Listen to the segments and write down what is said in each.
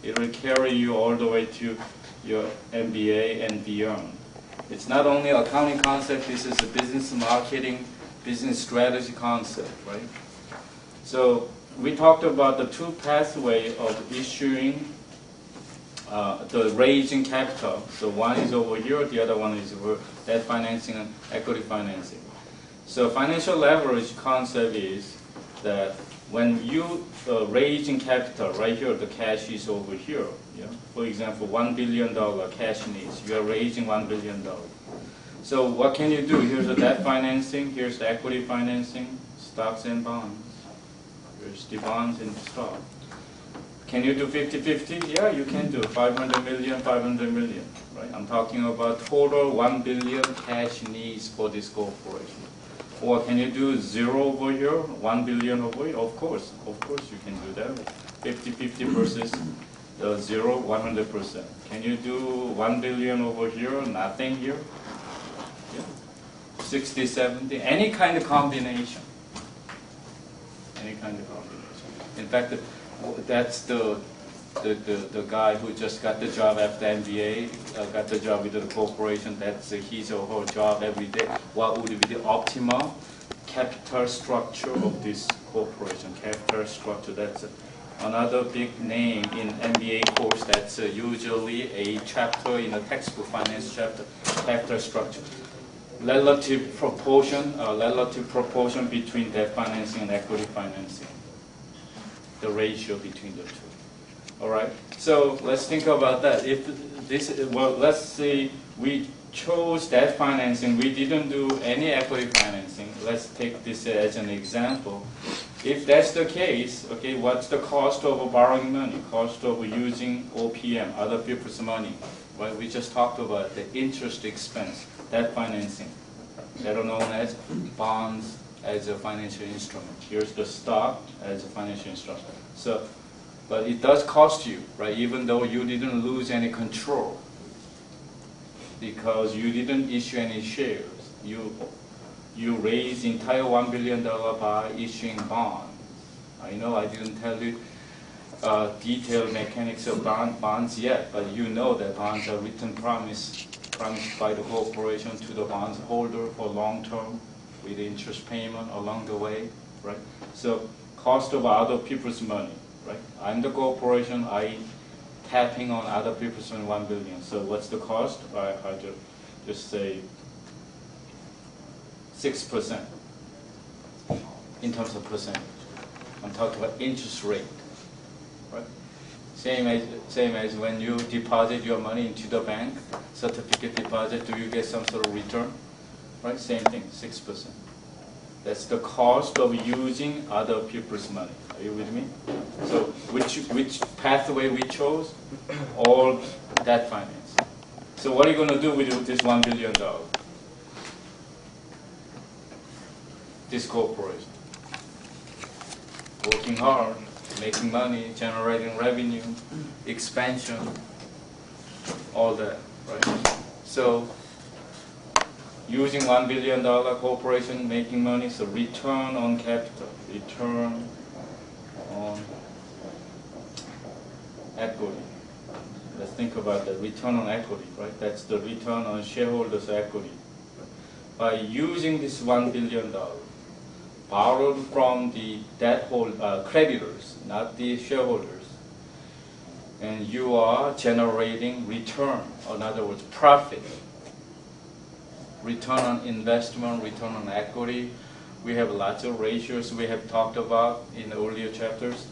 It will carry you all the way to your MBA and beyond. It's not only accounting concept, this is a business marketing, business strategy concept, right? So we talked about the two pathways of issuing, the raising capital. So one is over here, the other one is over debt financing and equity financing. So financial leverage concept is that when you raising capital, right here, the cash is over here. Yeah? For example, $1 billion cash needs. You are raising $1 billion. So what can you do? Here's the debt financing. Here's the equity financing, stocks and bonds. Here's the bonds and stock. Can you do 50-50? Yeah, you can do 500 million, 500 million. Right? I'm talking about total 1 billion cash needs for this corporation. Or can you do 0 over here, 1 billion over here? Of course you can do that. 50-50 versus 0, 100%. Can you do 1 billion over here, nothing here? Yeah. 60, 70, any kind of combination. Any kind of combination. In fact, that's the guy who just got the job after MBA, got the job with the corporation. That's his or her job every day. What would be the optimal capital structure of this corporation? Capital structure, that's another big name in MBA course. That's usually a chapter in a textbook, finance chapter, capital structure. Relative proportion between debt financing and equity financing. The ratio between the two. All right. So let's think about that. If this, well, let's say we chose debt financing. We didn't do any equity financing. Let's take this as an example. If that's the case, okay, what's the cost of borrowing money? Cost of using OPM, other people's money. Right? We just talked about the interest expense, debt financing, that are known as bonds as a financial instrument. Here's the stock as a financial instrument. So, but it does cost you, right? Even though you didn't lose any control, because you didn't issue any shares. You raised entire $1 billion by issuing bonds. I know I didn't tell you detailed mechanics of bonds yet, but you know that bonds are written promised by the corporation to the bonds holder for long term with interest payment along the way, right? So cost of other people's money, right? I'm the corporation, I tapping on other people's money, 1 billion. So what's the cost? I just say 6% in terms of percentage. I'm talking about interest rate, right? Same as when you deposit your money into the bank, certificate deposit, do you get some sort of return? Right? Same thing, 6%. That's the cost of using other people's money. Are you with me? So which pathway we chose? All debt finance. So what are you going to do with this $1 billion? This corporation. Working hard, making money, generating revenue, expansion, all that, right? So using $1 billion corporation, making money, so return on capital, return on equity. Let's think about that, return on equity, right? That's the return on shareholders' equity. By using this $1 billion, borrowed from the debt creditors, not the shareholders, and you are generating return, in other words, profit. Return on investment, return on equity. We have lots of ratios we have talked about in the earlier chapters.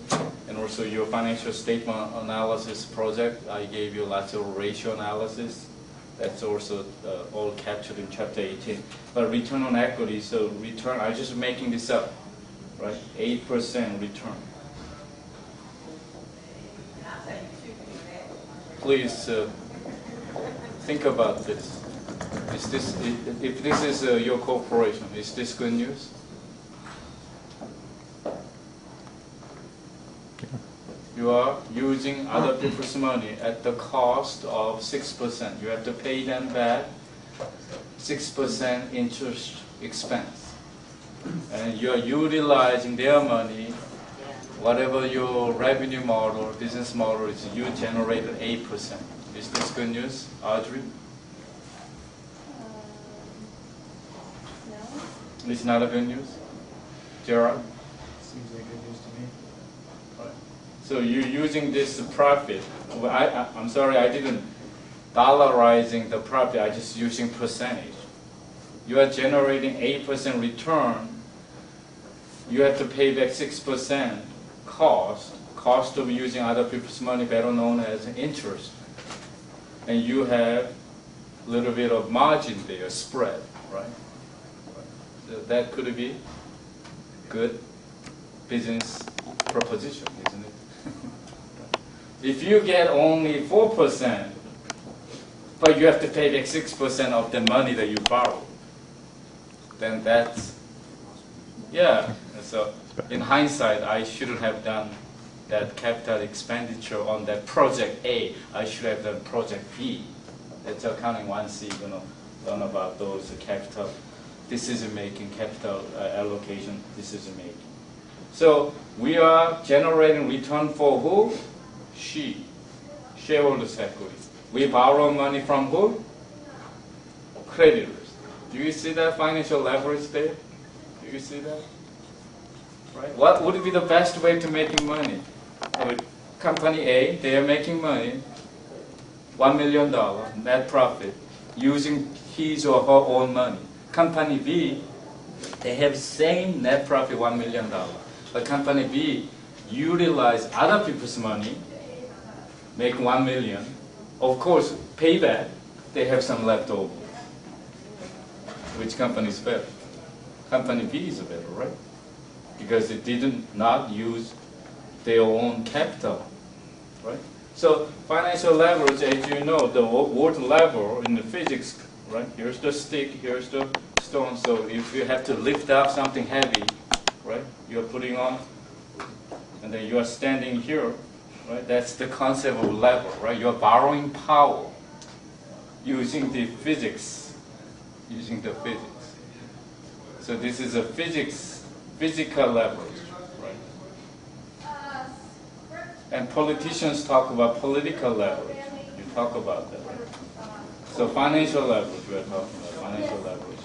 And also your financial statement analysis project, I gave you lots of ratio analysis. That's also all captured in chapter 18. But return on equity, so return, I'm just making this up, right? 8% return. Please think about this. Is this, if this is your corporation, is this good news? You are using other people's money at the cost of 6%. You have to pay them back 6% interest expense. And you are utilizing their money whatever your revenue model or business model is, you generated 8%. Is this good news, Audrey? No. It's not a good news? Gerard? Seems like good news to me. Right. So you're using this profit. Well, I'm sorry, I didn't dollarizing the profit, I just using percentage. You are generating 8% return. You have to pay back 6% cost of using other people's money, better known as interest. And you have a little bit of margin there, spread, right? So that could be good business proposition, isn't it? If you get only 4%, but you have to pay back 6% of the money that you borrowed, then that's, yeah. So in hindsight, I shouldn't have done that capital expenditure on that project A. I should have done project B. That's accounting 1C, learn about those capital decision-making, capital allocation decision-making. So we are generating return for who? Shareholders' equity. We borrow money from who? Creditors. Do you see that financial leverage there? Do you see that? Right? What would be the best way to making money? Company A, they are making money, $1 million net profit, using his or her own money. Company B, they have same net profit, $1 million. But company B utilize other people's money, make 1 million. Of course, payback, they have some left over. Which company is better? Company B is better, right? Because it did not use their own capital, right? So financial leverage, as you know, the word lever in the physics, right? Here's the stick, here's the stone. So if you have to lift up something heavy, right? You're putting on, and then you are standing here, right? That's the concept of lever, right? You're borrowing power using the physics, So this is a physical leverage, right? And politicians talk about political leverage. You talk about that, right? So financial leverage, we're talking about financial leverage.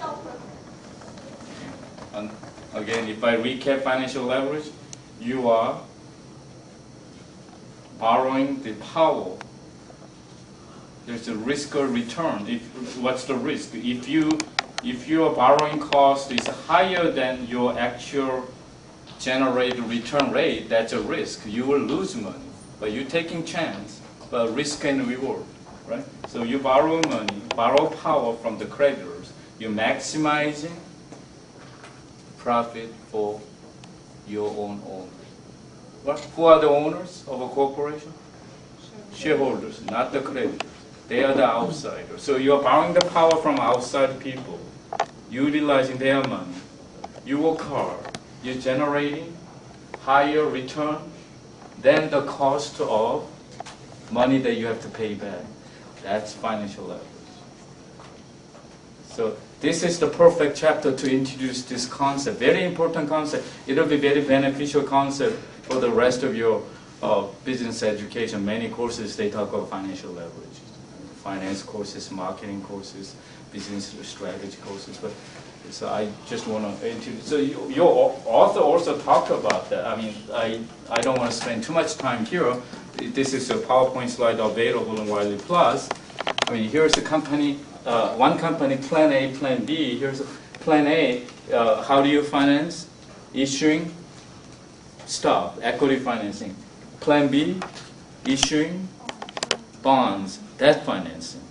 And again, if I recap financial leverage, you are borrowing the power. There's a risk or return. What's the risk? If your borrowing cost is higher than your actual generated return rate, that's a risk. You will lose money, but you're taking chance, but risk and reward, right? So you borrow money, borrow power from the creditors. You're maximizing profit for your own owners. What? Who are the owners of a corporation? Shareholders, not the creditors. They are the outsiders. So you're borrowing the power from outside people, utilizing their money. You work hard. You're generating higher return than the cost of money that you have to pay back. That's financial leverage. So this is the perfect chapter to introduce this concept. Very important concept. It'll be very beneficial concept for the rest of your business education. Many courses, they talk about financial leverage. Finance courses, marketing courses, business strategy courses. But so I just want to introduce. So your author also talked about that. I mean, I don't want to spend too much time here. This is a PowerPoint slide available in Wiley Plus. I mean, here's a company, one company, plan A, plan B. Here's a plan A. How do you finance? Issuing stock, equity financing. Plan B, issuing bonds, debt financing.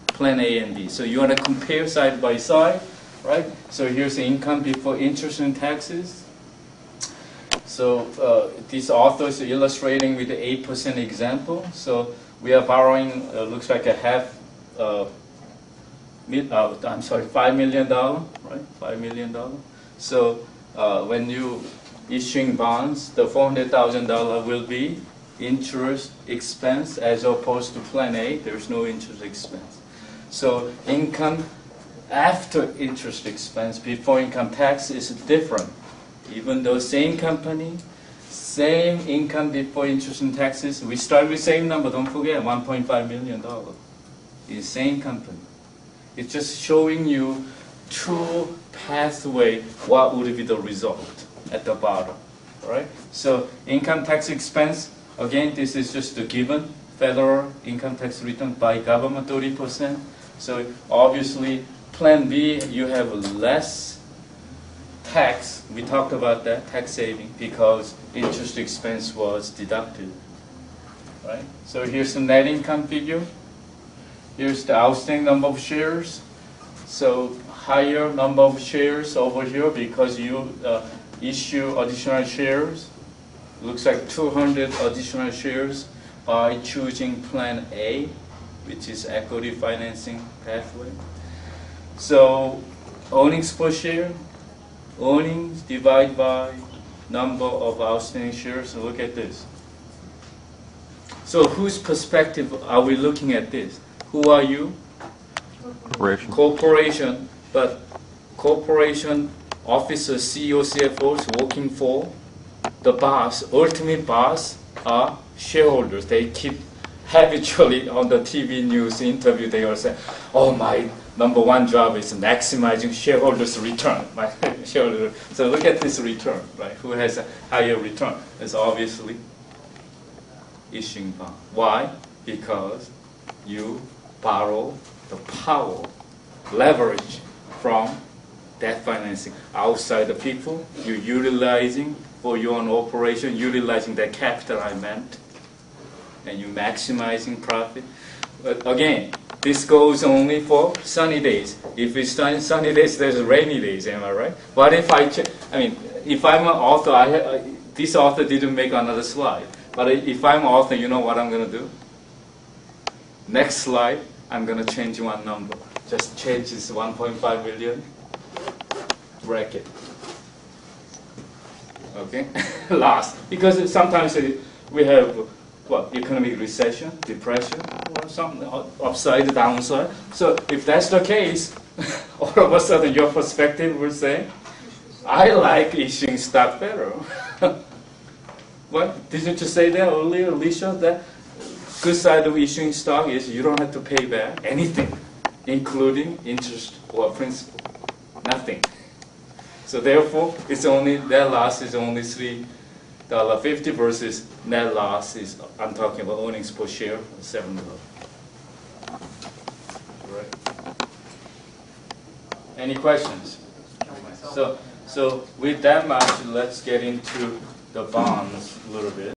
Plan A and B. So you want to compare side by side, right? So here's the income before interest and taxes. So these authors are illustrating with the 8% example. So we are borrowing, looks like $5 million, right? $5 million. So when you issuing bonds, the $400,000 will be interest expense as opposed to plan A. There's no interest expense. So income after interest expense before income tax is different. Even though same company, Same income before interest and taxes. We start with same number, don't forget, $1.5 million. It's the same company. It's just showing you two pathway, what would be the result at the bottom, right? So income tax expense, again, this is just a given. Federal income tax return by government, 30%. So obviously, Plan B, you have less tax. We talked about that, tax saving, because interest expense was deducted, right? So here's the net income figure. Here's the outstanding number of shares. So higher number of shares over here because you issue additional shares. Looks like 200 additional shares by choosing Plan A, which is equity financing pathway. So earnings per share, earnings divided by number of outstanding shares. So look at this. So whose perspective are we looking at this? Who are you? Corporation. Corporation, but corporation officers, CEO, CFOs working for the boss, ultimate boss are shareholders. They keep habitually on the TV news interview, they all say, oh, my number one job is maximizing shareholders' return. My shareholder. So look at this return, right? Who has a higher return? It's obviously issuing bond. Why? Because you borrow the power, leverage from debt financing outside the people. You're utilizing for your own operation, utilizing that capital I meant, and you're maximizing profit. But again, this goes only for sunny days. If it's sunny days, there's rainy days. Am I right? What if if I'm an author, this author didn't make another slide. But if I'm an author, you know what I'm going to do? Next slide, I'm going to change one number. Just change this 1.5 million bracket. Okay? Last. Because sometimes we have economic recession, depression, or something upside, downside. So if that's the case, all of a sudden your perspective will say, I like issuing stock better. What? Didn't you say that earlier, Alicia, that good side of issuing stock is you don't have to pay back anything, including interest or principal. Nothing. So therefore, it's only net loss is only $3.50 versus net loss is, I'm talking about earnings per share, $7. Right? Any questions? So with that much, let's get into the bonds a little bit.